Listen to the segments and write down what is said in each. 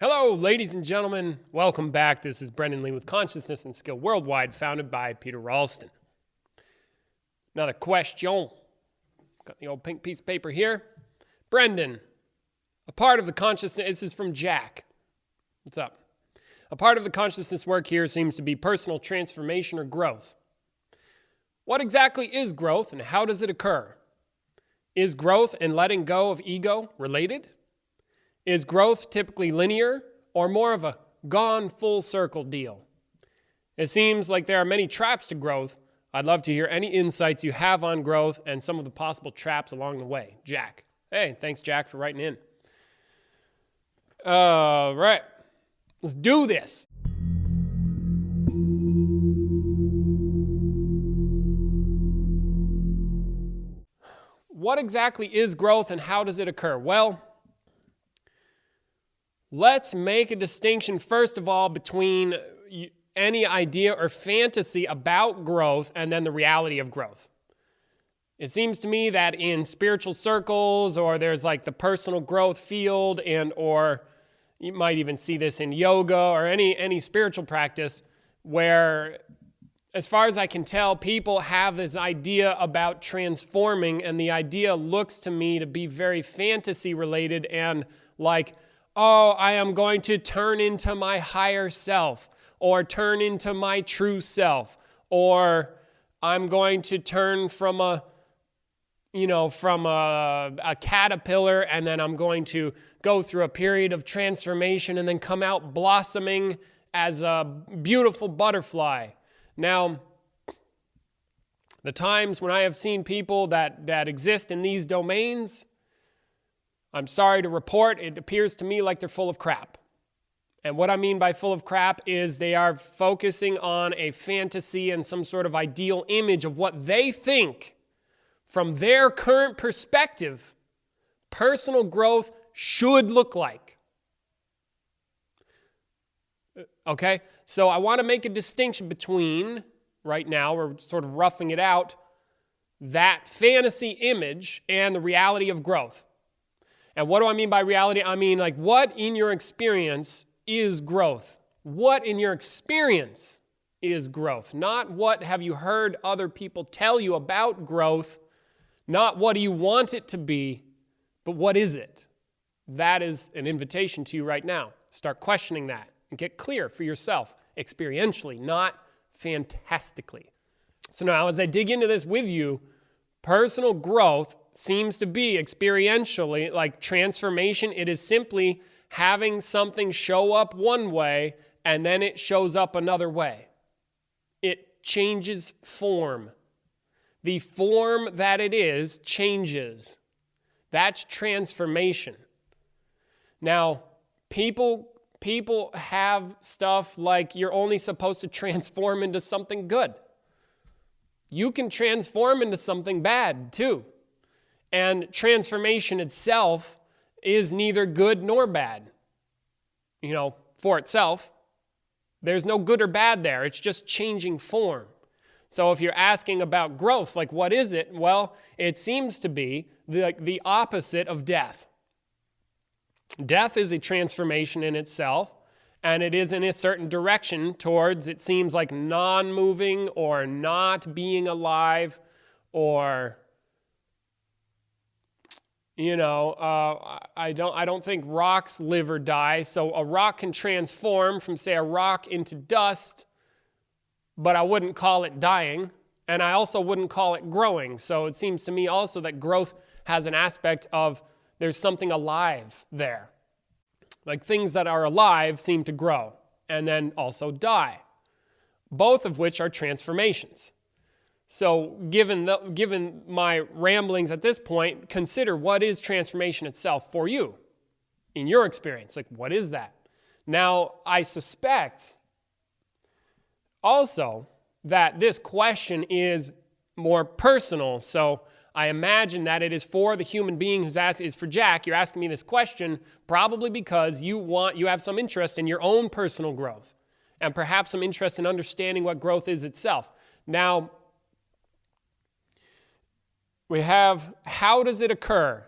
Hello, ladies and gentlemen. Welcome back. This is Brendan Lee with Consciousness and Skill Worldwide, founded by Peter Ralston. Another question. Got the old pink piece of paper here. Brendan, a part of the consciousness, this is from Jack. What's up? A part of the consciousness work here seems to be personal transformation or growth. What exactly is growth and how does it occur? Is growth and letting go of ego related? Is growth typically linear or more of a gone full circle deal? It seems like there are many traps to growth. I'd love to hear any insights you have on growth and some of the possible traps along the way. Jack. Hey, thanks, Jack, for writing in. All right, let's do this. What exactly is growth and how does it occur? Well, let's make a distinction, first of all, between any idea or fantasy about growth and then the reality of growth. It seems to me that in spiritual circles, or there's like the personal growth field, or you might even see this in yoga or any spiritual practice, where, as far as I can tell, people have this idea about transforming, and the idea looks to me to be very fantasy related and like, oh, I am going to turn into my higher self, or turn into my true self, or I'm going to turn from a caterpillar, and then I'm going to go through a period of transformation and then come out blossoming as a beautiful butterfly. Now, the times when I have seen people that exist in these domains, I'm sorry to report, it appears to me like they're full of crap. And what I mean by full of crap is they are focusing on a fantasy and some sort of ideal image of what they think, from their current perspective, personal growth should look like. Okay? So I want to make a distinction between, right now, we're sort of roughing it out, that fantasy image and the reality of growth. And what do I mean by reality? I mean, like, what in your experience is growth? What in your experience is growth? Not what have you heard other people tell you about growth, not what do you want it to be, but what is it? That is an invitation to you right now. Start questioning that and get clear for yourself, experientially, not fantastically. So now, as I dig into this with you, personal growth seems to be experientially like transformation. It is simply having something show up one way and then it shows up another way. It changes form. The form that it is changes. That's transformation. Now, people have stuff like you're only supposed to transform into something good. You can transform into something bad too. And transformation itself is neither good nor bad. For itself, there's no good or bad there. It's just changing form. So if you're asking about growth, like what is it? Well, it seems to be the opposite of death. Death is a transformation in itself, and it is in a certain direction towards, it seems like, non-moving or not being alive, or I don't think rocks live or die. So a rock can transform from, say, a rock into dust, but I wouldn't call it dying, and I also wouldn't call it growing. So it seems to me also that growth has an aspect of there's something alive there. Like things that are alive seem to grow and then also die, both of which are transformations. So given my ramblings at this point, consider what is transformation itself for you in your experience. Like, what is that? Now, I suspect also that this question is more personal. So I imagine that it is for the human being who's asking, is for Jack. You're asking me this question probably because you have some interest in your own personal growth and perhaps some interest in understanding what growth is itself. Now, we have, how does it occur?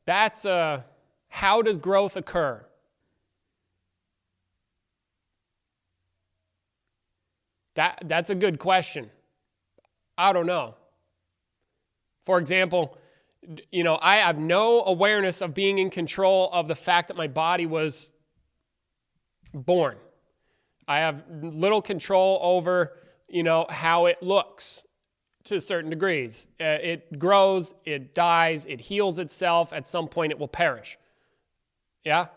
That's a How does growth occur? That's a good question. I don't know. For example, I have no awareness of being in control of the fact that my body was born. I have little control over, how it looks to certain degrees. It grows, it dies, it heals itself. At some point, it will perish. Yeah?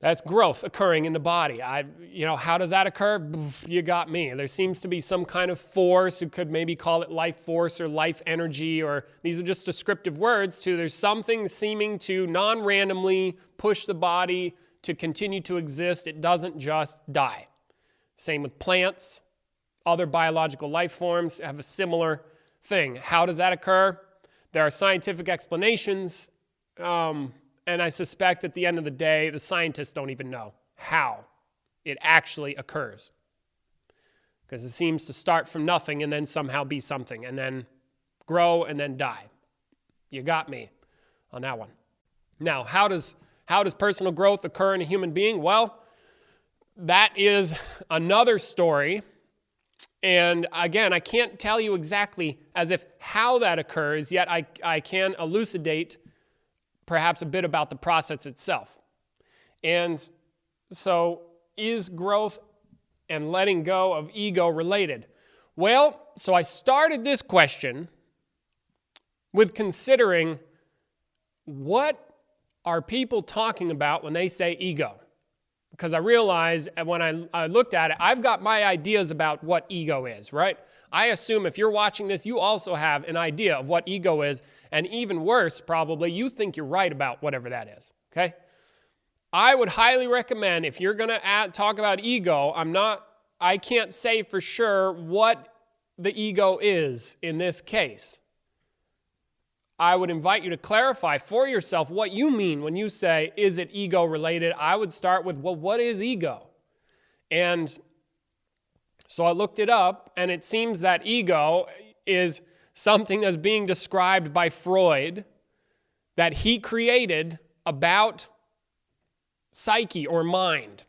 That's growth occurring in the body. How does that occur? You got me. There seems to be some kind of force. You could maybe call it life force or life energy, or these are just descriptive words to there's something seeming to non-randomly push the body to continue to exist. It doesn't just die. Same with plants. Other biological life forms have a similar thing. How does that occur? There are scientific explanations. And I suspect at the end of the day, the scientists don't even know how it actually occurs. Because it seems to start from nothing and then somehow be something and then grow and then die. You got me on that one. Now, how does personal growth occur in a human being? Well, that is another story. And again, I can't tell you exactly as if how that occurs, yet I can elucidate perhaps a bit about the process itself. And so, is growth and letting go of ego related? Well, so I started this question with considering what are people talking about when they say ego? Because I realized when I looked at it, I've got my ideas about what ego is, right? I assume if you're watching this, you also have an idea of what ego is, and even worse, probably, you think you're right about whatever that is, okay? I would highly recommend, if you're going to talk about ego, I can't say for sure what the ego is in this case. I would invite you to clarify for yourself what you mean when you say, is it ego related? I would start with, well, what is ego? And so I looked it up, and it seems that ego is something that's being described by Freud that he created about psyche or mind,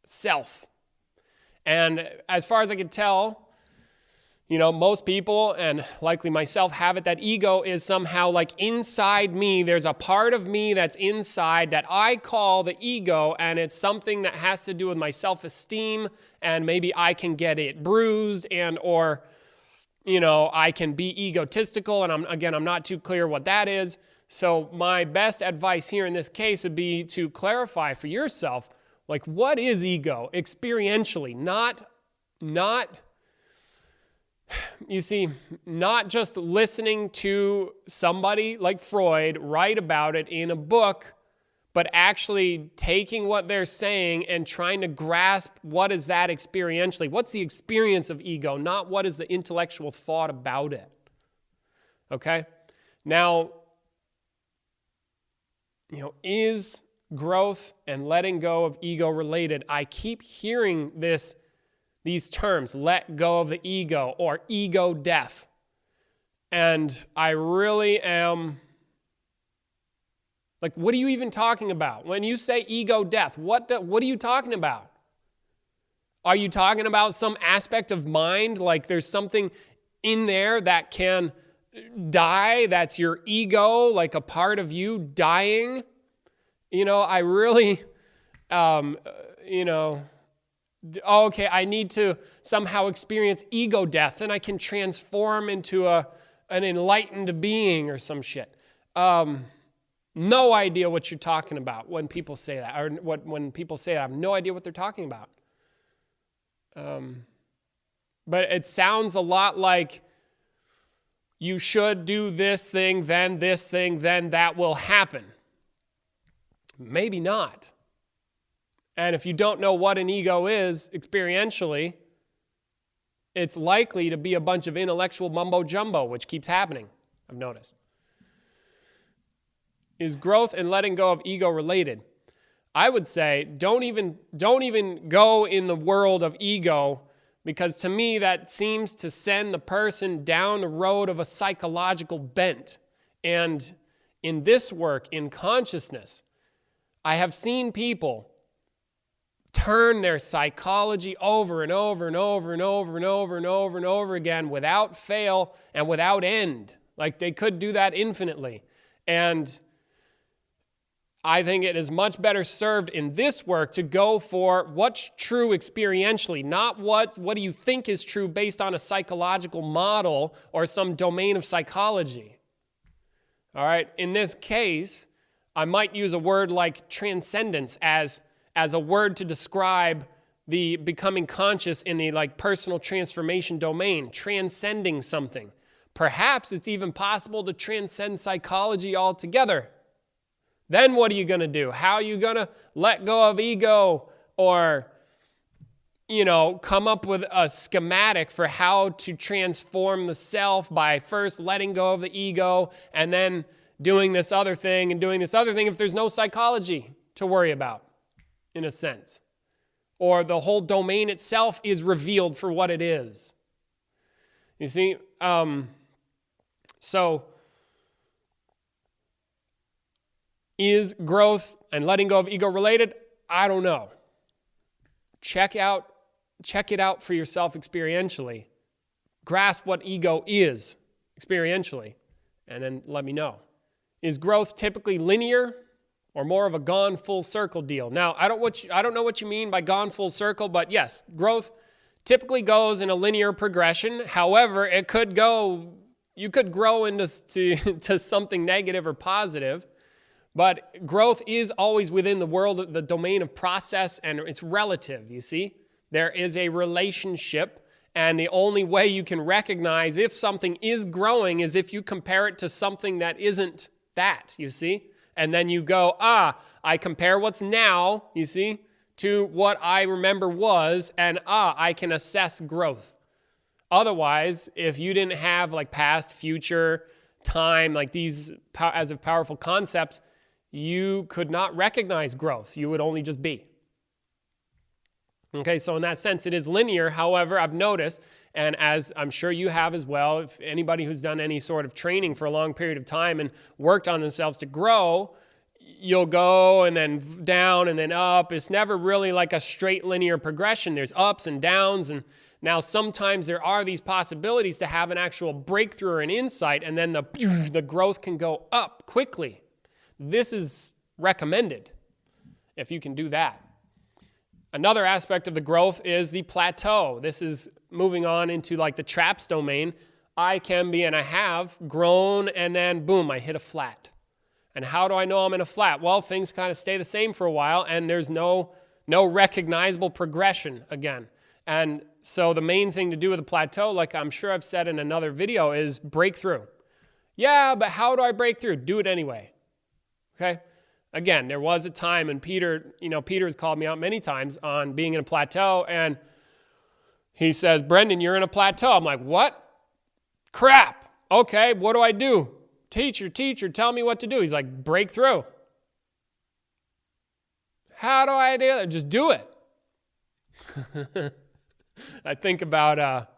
self. And as far as I could tell, most people, and likely myself, have it that ego is somehow like inside me. There's a part of me that's inside that I call the ego, and it's something that has to do with my self-esteem, and maybe I can get it bruised or I can be egotistical, and I'm not too clear what that is. So my best advice here in this case would be to clarify for yourself, like, what is ego experientially? Not you see, not just listening to somebody like Freud write about it in a book, but actually taking what they're saying and trying to grasp what is that experientially. What's the experience of ego, not what is the intellectual thought about it. Okay? Now, is growth and letting go of ego related? I keep hearing these terms, let go of the ego or ego death. And I really am like, what are you even talking about? When you say ego death, what are you talking about? Are you talking about some aspect of mind? Like there's something in there that can die, that's your ego, like a part of you dying? I really, okay, I need to somehow experience ego death, and I can transform into an enlightened being or some shit. No idea what you're talking about when people say that, or when people say that. I have no idea what they're talking about. But it sounds a lot like you should do this thing, then that will happen. Maybe not. And if you don't know what an ego is experientially, it's likely to be a bunch of intellectual mumbo jumbo, which keeps happening, I've noticed. Is growth and letting go of ego related? I would say don't even go in the world of ego, because to me that seems to send the person down the road of a psychological bent. And in this work, in consciousness, I have seen people turn their psychology over and over and over and over and over and over and over again without fail and without end. Like they could do that infinitely. And I think it is much better served in this work to go for what's true experientially, not what do you think is true based on a psychological model or some domain of psychology. All right, in this case, I might use a word like transcendence as a word to describe the becoming conscious in the like personal transformation domain, transcending something. Perhaps it's even possible to transcend psychology altogether. Then what are you going to do? How are you going to let go of ego or, come up with a schematic for how to transform the self by first letting go of the ego and then doing this other thing and doing this other thing if there's no psychology to worry about, in a sense? Or the whole domain itself is revealed for what it is. You see? So, is growth and letting go of ego related? I don't know. Check it out for yourself experientially. Grasp what ego is experientially, and then let me know. Is growth typically linear or more of a gone full circle deal? Now, I don't know what you mean by gone full circle, but yes, growth typically goes in a linear progression. However, you could grow into to something negative or positive. But growth is always within the world, the domain of process, and it's relative, you see? There is a relationship, and the only way you can recognize if something is growing is if you compare it to something that isn't that, you see? And then you go, I compare what's now, you see, to what I remember was, and I can assess growth. Otherwise, if you didn't have like past, future, time, like these as of powerful concepts, you could not recognize growth. You would only just be. Okay, so in that sense, it is linear. However, I've noticed, and as I'm sure you have as well, if anybody who's done any sort of training for a long period of time and worked on themselves to grow, you'll go and then down and then up. It's never really like a straight linear progression. There's ups and downs, and now sometimes there are these possibilities to have an actual breakthrough or an insight, and then the growth can go up quickly. This is recommended if you can do that. Another aspect of the growth is the plateau. This is moving on into like the traps domain. I can be and I have grown and then boom, I hit a flat. And how do I know I'm in a flat? Well, things kind of stay the same for a while and there's no recognizable progression again. And so the main thing to do with a plateau, like I'm sure I've said in another video, is break through. Yeah, but how do I break through? Do it anyway. Okay? Again, there was a time, and Peter has called me out many times on being in a plateau, and he says, Brendan, you're in a plateau. I'm like, what? Crap. Okay, what do I do? Teacher, tell me what to do. He's like, break through. How do I do that? Just do it. I think about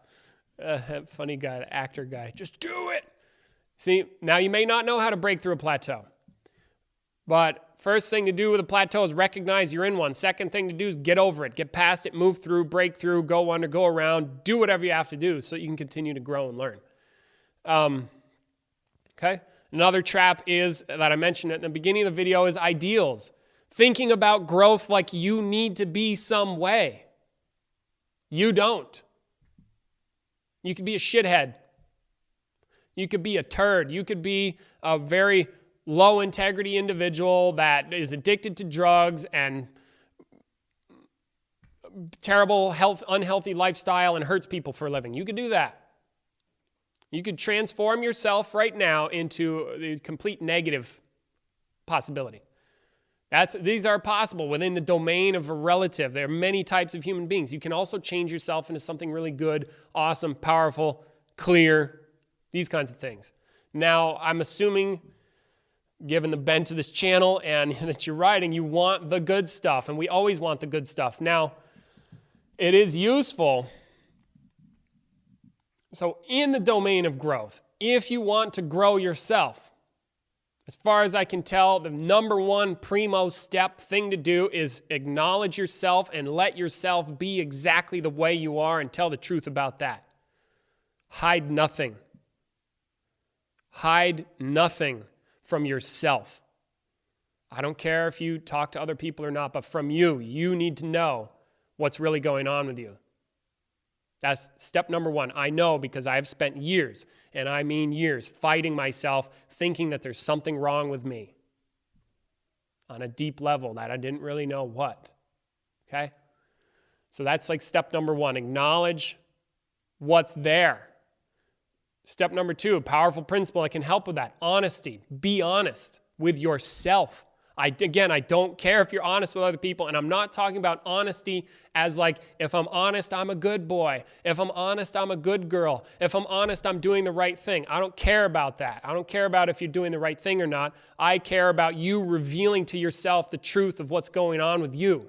that funny guy, the actor guy. Just do it. See, now you may not know how to break through a plateau. But first thing to do with a plateau is recognize you're in one. Second thing to do is get over it, get past it, move through, break through, go under, go around, do whatever you have to do so you can continue to grow and learn. Okay? Another trap is, that I mentioned at the beginning of the video, is ideals. Thinking about growth like you need to be some way. You don't. You could be a shithead. You could be a turd. You could be a very low integrity individual that is addicted to drugs and terrible unhealthy lifestyle and hurts people for a living. You could do that. You could transform yourself right now into a complete negative possibility. These are possible within the domain of a relative. There are many types of human beings. You can also change yourself into something really good, awesome, powerful, clear, these kinds of things. Now, I'm assuming, given the bent of this channel and that you're writing, you want the good stuff, and we always want the good stuff. Now, it is useful. So in the domain of growth, if you want to grow yourself, As far as I can tell, the number one primo step thing to do is acknowledge yourself and let yourself be exactly the way you are and tell the truth about that. Hide nothing. Hide nothing from yourself. I don't care if you talk to other people or not, but from you, you need to know what's really going on with you. That's step number one. I know because I have spent years, and I mean years, fighting myself, thinking that there's something wrong with me on a deep level that I didn't really know what. Okay? So that's like step number one. Acknowledge what's there. Step number two, a powerful principle that can help with that. Honesty. Be honest with yourself. I don't care if you're honest with other people, and I'm not talking about honesty as like, if I'm honest, I'm a good boy. If I'm honest, I'm a good girl. If I'm honest, I'm doing the right thing. I don't care about that. I don't care about if you're doing the right thing or not. I care about you revealing to yourself the truth of what's going on with you.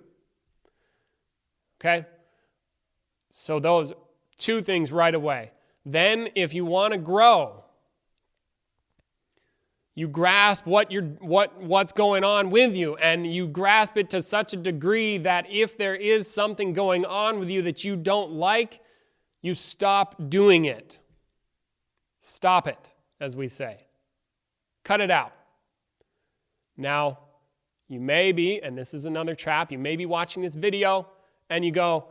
Okay? So those two things right away. Then, if you want to grow, you grasp what's going on with you, and you grasp it to such a degree that if there is something going on with you that you don't like, you stop doing it. Stop it, as we say. Cut it out. Now, you may be, and this is another trap, you may be watching this video and you go,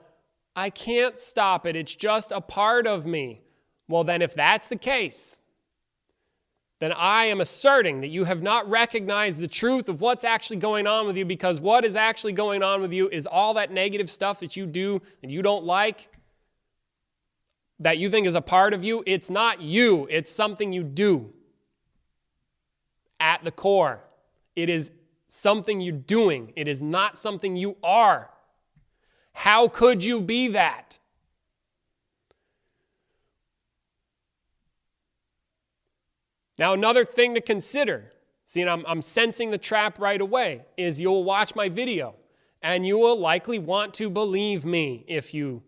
I can't stop it, it's just a part of me. Well, then if that's the case, then I am asserting that you have not recognized the truth of what's actually going on with you, because what is actually going on with you is all that negative stuff that you do and you don't like, that you think is a part of you. It's not you. It's something you do. At the core, it is something you're doing. It is not something you are. How could you be that? Now, another thing to consider, see, and I'm sensing the trap right away, is you'll watch my video and you will likely want to believe me if you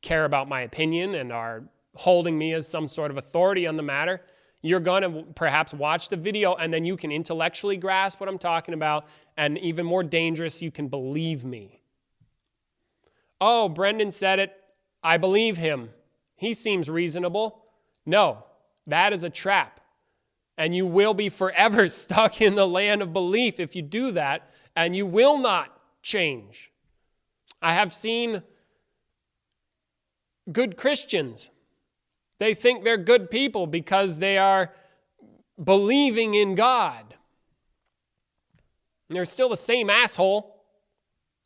care about my opinion and are holding me as some sort of authority on the matter. You're going to perhaps watch the video and then you can intellectually grasp what I'm talking about, and even more dangerous, you can believe me. Oh, Brendan said it. I believe him. He seems reasonable. No, that is a trap. And you will be forever stuck in the land of belief if you do that, and you will not change. I have seen good Christians. They think they're good people because they are believing in God. And they're still the same asshole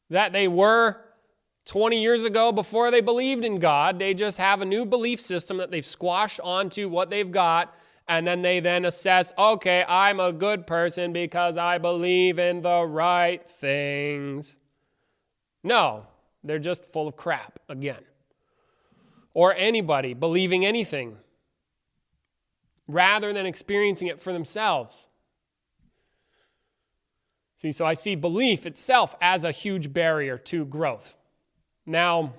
that they were 20 years ago before they believed in God. They just have a new belief system that they've squashed onto what they've got. And then they assess, okay, I'm a good person because I believe in the right things. No, they're just full of crap again. Or anybody believing anything rather than experiencing it for themselves. See, so I see belief itself as a huge barrier to growth. Now,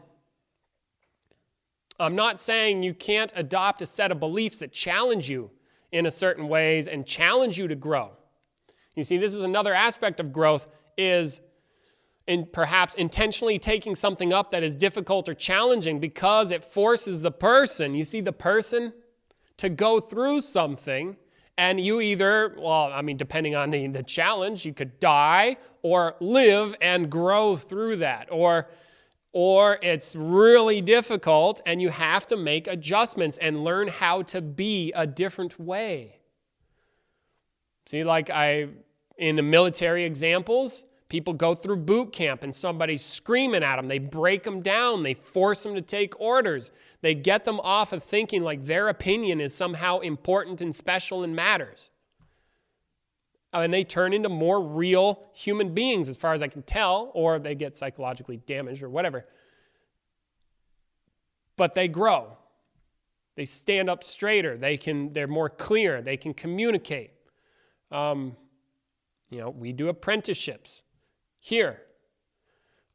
I'm not saying you can't adopt a set of beliefs that challenge you in a certain ways and challenge you to grow. You see, this is another aspect of growth, is in perhaps intentionally taking something up that is difficult or challenging because it forces the person, you see, the person to go through something, and you either, depending on the challenge, you could die or live and grow through that, or it's really difficult and you have to make adjustments and learn how to be a different way. See, like in the military examples, people go through boot camp and somebody's screaming at them. They break them down. They force them to take orders. They get them off of thinking like their opinion is somehow important and special and matters. And they turn into more real human beings, as far as I can tell, or they get psychologically damaged or whatever. But they grow. They stand up straighter. They're more clear. They can communicate. We do apprenticeships here,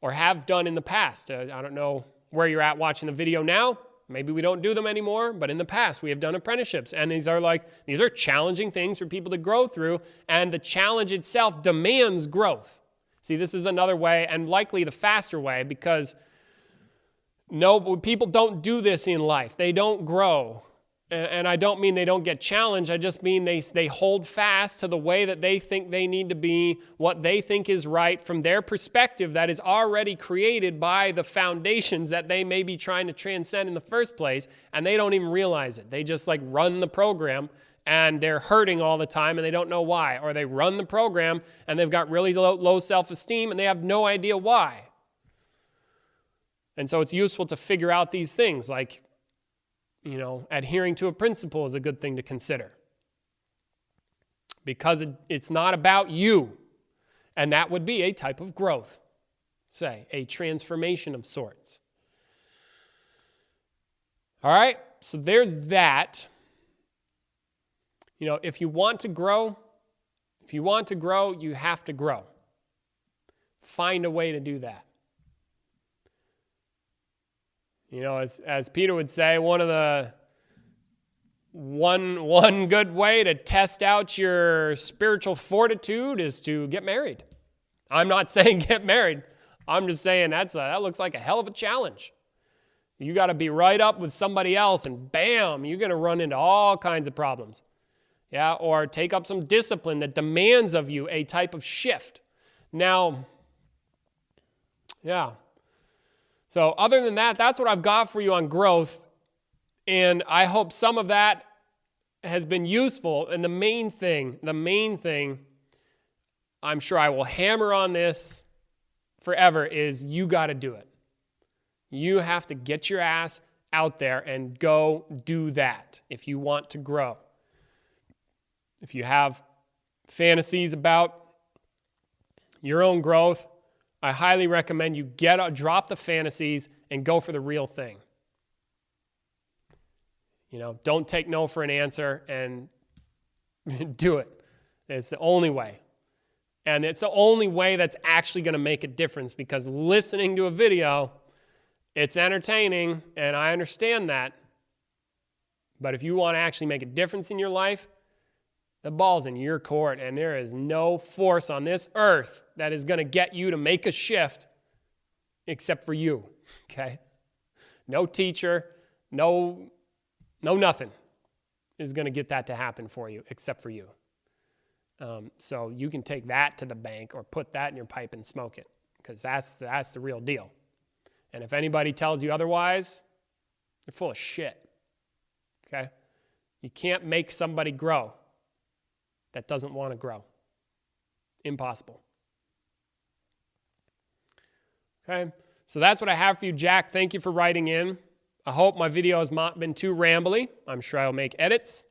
or have done in the past. I don't know where you're at watching the video now, Maybe we don't do them anymore, but in the past we have done apprenticeships. And these are challenging things for people to grow through. And the challenge itself demands growth. See, this is another way, and likely the faster way, because people don't do this in life. They don't grow. And I don't mean they don't get challenged. I just mean they hold fast to the way that they think they need to be, what they think is right from their perspective that is already created by the foundations that they may be trying to transcend in the first place, and they don't even realize it. They just run the program, and they're hurting all the time, and they don't know why. Or they run the program, and they've got really low self-esteem, and they have no idea why. And so it's useful to figure out these things, adhering to a principle is a good thing to consider. Because it's not about you. And that would be a type of growth. Say, a transformation of sorts. All right, so there's that. If you want to grow, you have to grow. Find a way to do that. As Peter would say, one good way to test out your spiritual fortitude is to get married. I'm not saying get married. I'm just saying that looks like a hell of a challenge. You got to be right up with somebody else, and bam, you're going to run into all kinds of problems. Yeah, or take up some discipline that demands of you a type of shift. Now, yeah. So other than that, that's what I've got for you on growth. And I hope some of that has been useful. And the main thing, I'm sure I will hammer on this forever, is you got to do it. You have to get your ass out there and go do that if you want to grow. If you have fantasies about your own growth, I highly recommend you drop the fantasies and go for the real thing. Don't take no for an answer, and do it. It's the only way. And it's the only way that's actually going to make a difference, because listening to a video, it's entertaining, and I understand that. But if you want to actually make a difference in your life, the ball's in your court, and there is no force on this earth that is going to get you to make a shift except for you, okay? No teacher, no nothing is going to get that to happen for you except for you. So you can take that to the bank or put that in your pipe and smoke it, because that's the real deal. And if anybody tells you otherwise, they're full of shit, okay? You can't make somebody grow that doesn't want to grow. Impossible. Okay, so that's what I have for you, Jack. Thank you for writing in. I hope my video has not been too rambly. I'm sure I'll make edits.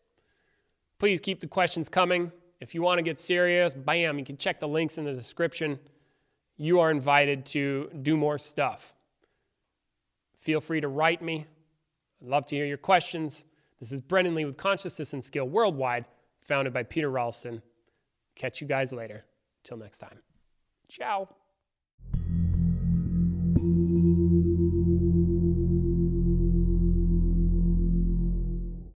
Please keep the questions coming. If you want to get serious, bam, you can check the links in the description. You are invited to do more stuff. Feel free to write me. I'd love to hear your questions. This is Brendan Lee with Consciousness and Skill Worldwide, founded by Peter Ralston. Catch you guys later. Till next time. Ciao.